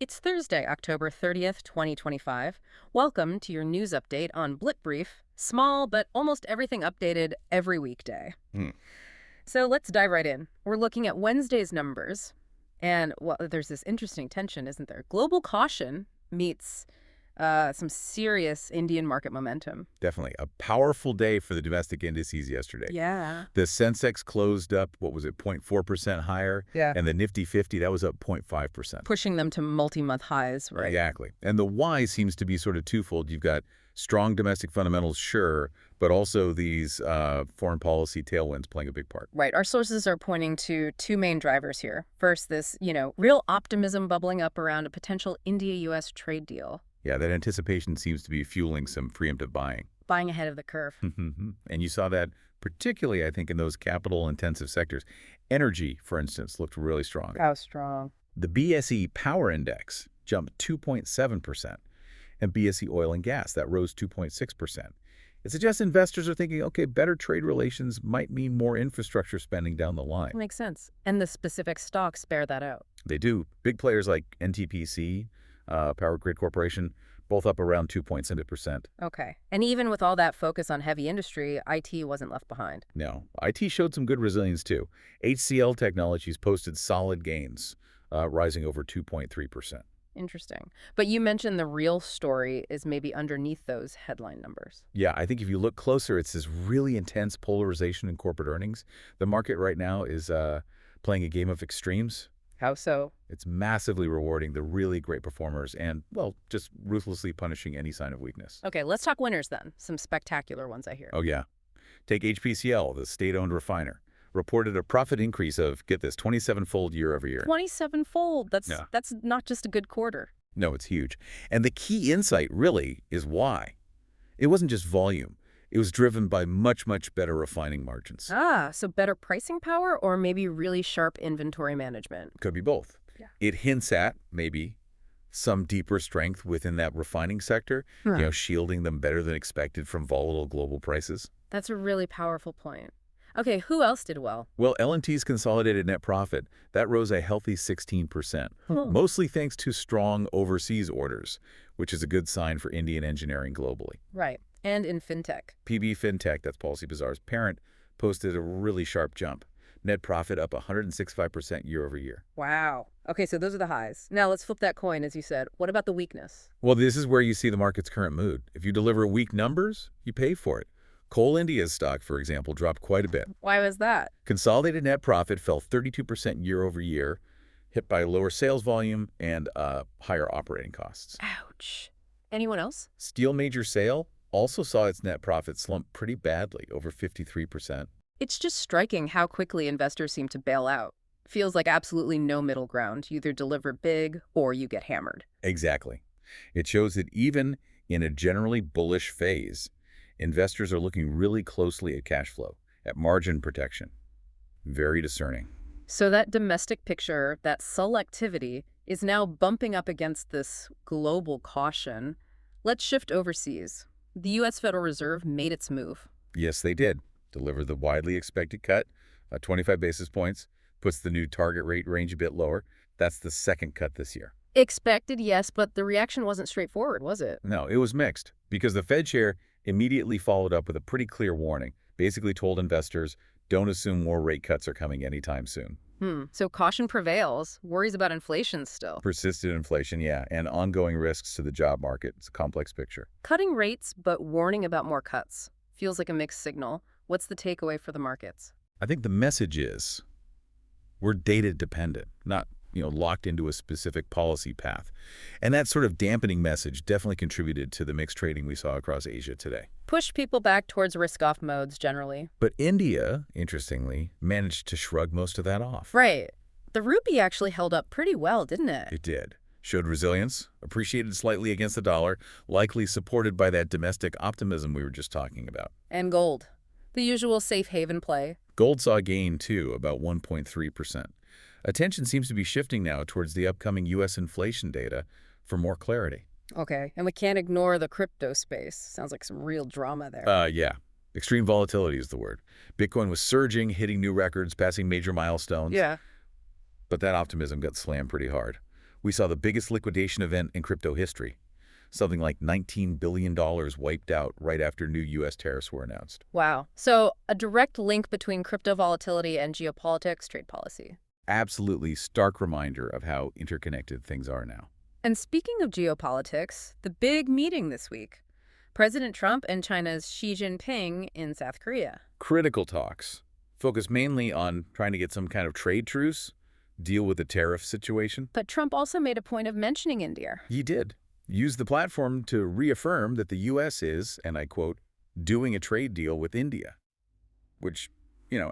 It's Thursday, October 30th, 2025. Welcome to your news update on Blip Brief. Small, but almost everything updated every weekday. Hmm. So let's dive right in. We're looking at Wednesday's numbers. And, well, there's this interesting tension, isn't there? Global caution meets some serious Indian market momentum. Definitely. A powerful day for the domestic indices yesterday. Yeah. The Sensex closed up, what was it, 0.4% higher? Yeah. And the Nifty 50, that was up 0.5%. Pushing them to multi-month highs, right? Exactly. And the why seems to be sort of twofold. You've got strong domestic fundamentals, sure, but also these foreign policy tailwinds playing a big part. Right. Our sources are pointing to two main drivers here. First, this, real optimism bubbling up around a potential India-U.S. trade deal. Yeah, that anticipation seems to be fueling some preemptive buying. Buying ahead of the curve. And you saw that particularly, I think, in those capital-intensive sectors. Energy, for instance, looked really strong. How strong? The BSE Power Index jumped 2.7%, and BSE Oil and Gas, that rose 2.6%. It suggests investors are thinking, okay, better trade relations might mean more infrastructure spending down the line. Makes sense. And the specific stocks bear that out. They do. Big players like NTPC, Power Grid Corporation, both up around 2.7%. Okay. And even with all that focus on heavy industry, IT wasn't left behind. No, IT showed some good resilience too. HCL Technologies posted solid gains, rising over 2.3%. Interesting. But you mentioned the real story is maybe underneath those headline numbers. Yeah, I think if you look closer, it's this really intense polarization in corporate earnings. The market right now is playing a game of extremes. How so? It's massively rewarding the really great performers and, well, just ruthlessly punishing any sign of weakness. Okay, let's talk winners then. Some spectacular ones I hear. Oh, yeah. Take HPCL, the state-owned refiner. Reported a profit increase of, get this, 27-fold year over year. 27-fold. That's Yeah. that's not just a good quarter. No, it's huge. And the key insight really is why. It wasn't just volume. It was driven by much, much better refining margins. Ah, so better pricing power or maybe really sharp inventory management. Could be both. Yeah. It hints at, maybe, some deeper strength within that refining sector, shielding them better than expected from volatile global prices. That's a really powerful point. Okay, who else did well? Well, L&T's consolidated net profit, that rose a healthy 16%, mostly thanks to strong overseas orders, which is a good sign for Indian engineering globally. Right. And in fintech. PB Fintech, that's Policy Bazaar's parent, posted a really sharp jump. Net profit up 165% year over year. Wow. Okay, so those are the highs. Now let's flip that coin, as you said. What about the weakness? Well, this is where you see the market's current mood. If you deliver weak numbers, you pay for it. Coal India's stock, for example, dropped quite a bit. Why was that? Consolidated net profit fell 32% year over year, hit by lower sales volume and higher operating costs. Ouch. Anyone else? Steel Major Sale also saw its net profit slump pretty badly, over 53%. It's just striking how quickly investors seem to bail out. Feels like absolutely no middle ground. You either deliver big or you get hammered. Exactly. It shows that even in a generally bullish phase, investors are looking really closely at cash flow, at margin protection. Very discerning. So that domestic picture, that selectivity, is now bumping up against this global caution. Let's shift overseas. The U.S. Federal Reserve made its move. Yes, they did. Delivered the widely expected cut, 25 basis points, puts the new target rate range a bit lower. That's the second cut this year. Expected, yes, but the reaction wasn't straightforward, was it? No, it was mixed, because the Fed chair immediately followed up with a pretty clear warning, basically told investors, don't assume more rate cuts are coming anytime soon. So caution prevails, worries about inflation still. Persistent inflation, yeah, and ongoing risks to the job market. It's a complex picture. Cutting rates, but warning about more cuts. Feels like a mixed signal. What's the takeaway for the markets? I think the message is we're data dependent, not locked into a specific policy path. And that sort of dampening message definitely contributed to the mixed trading we saw across Asia today. Push people back towards risk-off modes generally. But India, interestingly, managed to shrug most of that off. Right. The rupee actually held up pretty well, didn't it? It did. Showed resilience, appreciated slightly against the dollar, likely supported by that domestic optimism we were just talking about. And gold. The usual safe haven play. Gold saw a gain, too, about 1.3%. Attention seems to be shifting now towards the upcoming U.S. inflation data for more clarity. Okay, and we can't ignore the crypto space. Sounds like some real drama there. Yeah. Extreme volatility is the word. Bitcoin was surging, hitting new records, passing major milestones. Yeah. But that optimism got slammed pretty hard. We saw the biggest liquidation event in crypto history. Something like $19 billion wiped out right after new U.S. tariffs were announced. Wow. So a direct link between crypto volatility and geopolitics, trade policy. Absolutely stark reminder of how interconnected things are now. And speaking of geopolitics, the big meeting this week. President Trump and China's Xi Jinping in South Korea. Critical talks focus mainly on trying to get some kind of trade truce, deal with the tariff situation. But Trump also made a point of mentioning India. He did. Use the platform to reaffirm that the U.S. is, and I quote, doing a trade deal with India, which,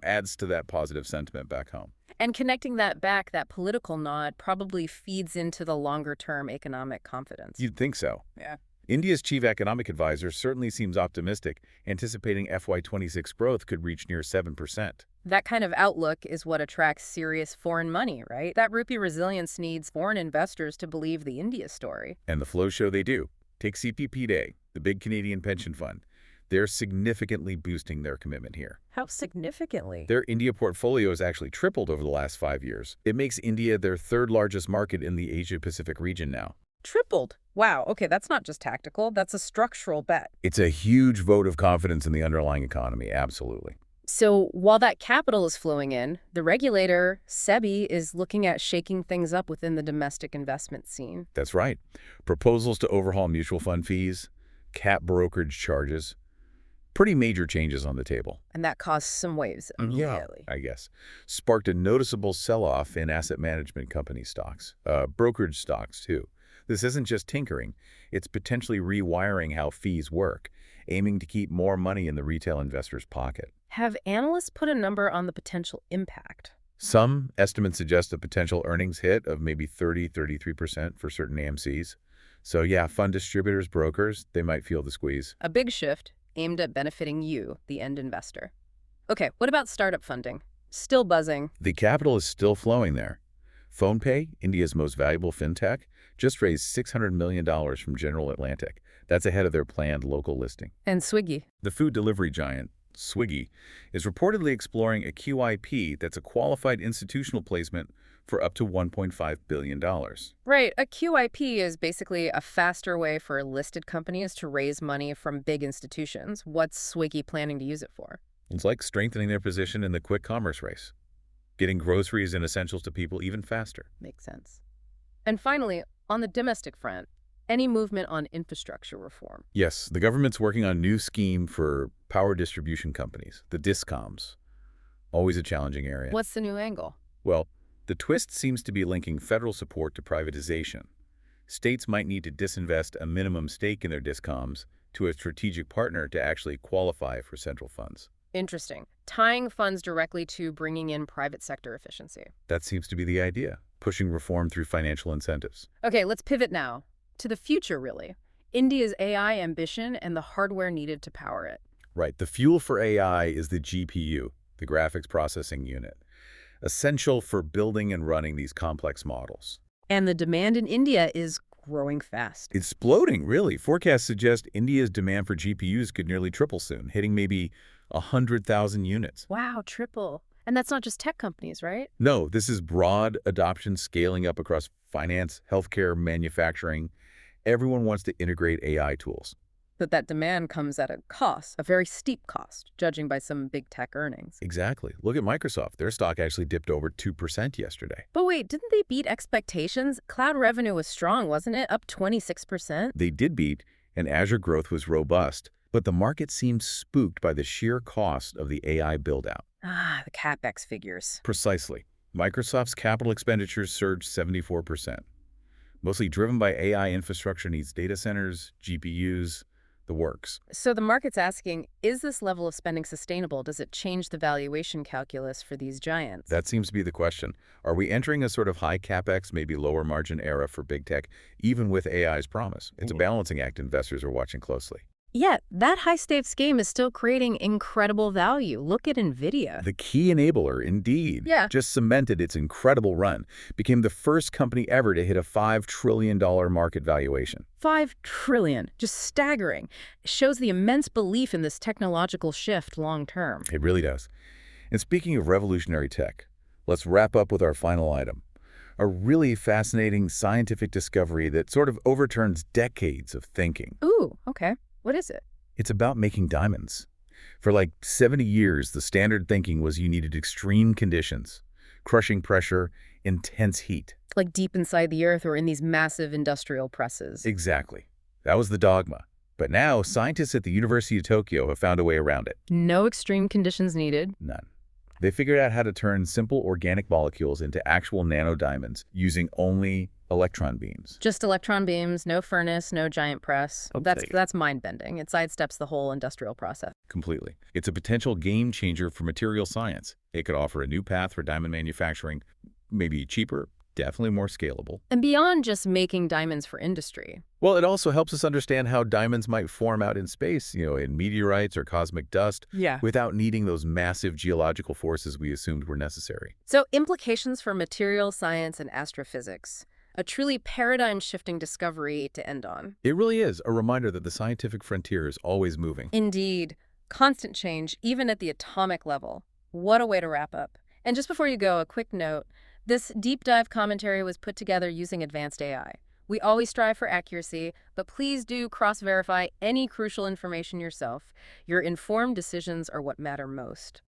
adds to that positive sentiment back home. And connecting that back, that political nod, probably feeds into the longer-term economic confidence. You'd think so. Yeah. India's chief economic advisor certainly seems optimistic, anticipating FY26 growth could reach near 7%. That kind of outlook is what attracts serious foreign money, right? That rupee resilience needs foreign investors to believe the India story. And the flows show they do. Take CPP Day, the big Canadian pension fund. They're significantly boosting their commitment here. How significantly? Their India portfolio has actually tripled over the last 5 years. It makes India their third largest market in the Asia-Pacific region now. Tripled. Wow. Okay, that's not just tactical. That's a structural bet. It's a huge vote of confidence in the underlying economy, absolutely. So while that capital is flowing in, the regulator, SEBI, is looking at shaking things up within the domestic investment scene. That's right. Proposals to overhaul mutual fund fees, cap brokerage charges, pretty major changes on the table. And that caused some waves immediately. I guess. Sparked a noticeable sell-off in asset management company stocks, brokerage stocks too. This isn't just tinkering, it's potentially rewiring how fees work, aiming to keep more money in the retail investor's pocket. Have analysts put a number on the potential impact? Some estimates suggest a potential earnings hit of maybe 33% for certain AMCs. So yeah, fund distributors, brokers, they might feel the squeeze. A big shift aimed at benefiting you, the end investor. Okay, what about startup funding? Still buzzing. The capital is still flowing there. PhonePe, India's most valuable fintech, just raised $600 million from General Atlantic. That's ahead of their planned local listing. And Swiggy. The food delivery giant, Swiggy, is reportedly exploring a QIP that's a qualified institutional placement for up to $1.5 billion. Right. A QIP is basically a faster way for listed companies to raise money from big institutions. What's Swiggy planning to use it for? It's like strengthening their position in the quick commerce race, getting groceries and essentials to people even faster. Makes sense. And finally, on the domestic front, any movement on infrastructure reform? Yes, the government's working on a new scheme for power distribution companies, the discoms. Always a challenging area. What's the new angle? Well, the twist seems to be linking federal support to privatization. States might need to disinvest a minimum stake in their discoms to a strategic partner to actually qualify for central funds. Interesting. Tying funds directly to bringing in private sector efficiency. That seems to be the idea, pushing reform through financial incentives. Okay, let's pivot now to the future, really. India's AI ambition and the hardware needed to power it. Right. The fuel for AI is the GPU, the graphics processing unit, essential for building and running these complex models. And the demand in India is growing fast. It's exploding, really. Forecasts suggest India's demand for GPUs could nearly triple soon, hitting maybe 100,000 units. Wow, triple. And that's not just tech companies, right? No, this is broad adoption scaling up across finance, healthcare, manufacturing. Everyone wants to integrate AI tools. But that demand comes at a cost, a very steep cost, judging by some big tech earnings. Exactly. Look at Microsoft. Their stock actually dipped over 2% yesterday. But wait, didn't they beat expectations? Cloud revenue was strong, wasn't it? Up 26%? They did beat, and Azure growth was robust. But the market seemed spooked by the sheer cost of the AI build-out. Ah, the CapEx figures. Precisely. Microsoft's capital expenditures surged 74%, mostly driven by AI infrastructure needs data centers, GPUs, the works. So the market's asking, is this level of spending sustainable? Does it change the valuation calculus for these giants? That seems to be the question. Are we entering a sort of high CapEx, maybe lower margin era for big tech, even with AI's promise? It's a balancing act investors are watching closely. Yet, that high-stakes game is still creating incredible value. Look at NVIDIA. The key enabler, indeed, just cemented its incredible run, became the first company ever to hit a $5 trillion market valuation. $5 trillion. Just staggering. It shows the immense belief in this technological shift long-term. It really does. And speaking of revolutionary tech, let's wrap up with our final item. A really fascinating scientific discovery that sort of overturns decades of thinking. Ooh, okay. What is it? It's about making diamonds. For like 70 years, the standard thinking was you needed extreme conditions, crushing pressure, intense heat. Like deep inside the earth or in these massive industrial presses? Exactly. That was the dogma. But now, scientists at the University of Tokyo have found a way around it. No extreme conditions needed. None. They figured out how to turn simple organic molecules into actual nanodiamonds using only electron beams. Just electron beams, no furnace, no giant press. Okay. That's mind-bending. It sidesteps the whole industrial process. Completely. It's a potential game changer for material science. It could offer a new path for diamond manufacturing, maybe cheaper, definitely more scalable. And beyond just making diamonds for industry. Well, it also helps us understand how diamonds might form out in space, in meteorites or cosmic dust, Yeah. without needing those massive geological forces we assumed were necessary. So implications for material science and astrophysics. A truly paradigm-shifting discovery to end on. It really is a reminder that the scientific frontier is always moving. Indeed. Constant change, even at the atomic level. What a way to wrap up. And just before you go, a quick note. This deep dive commentary was put together using advanced AI. We always strive for accuracy, but please do cross-verify any crucial information yourself. Your informed decisions are what matter most.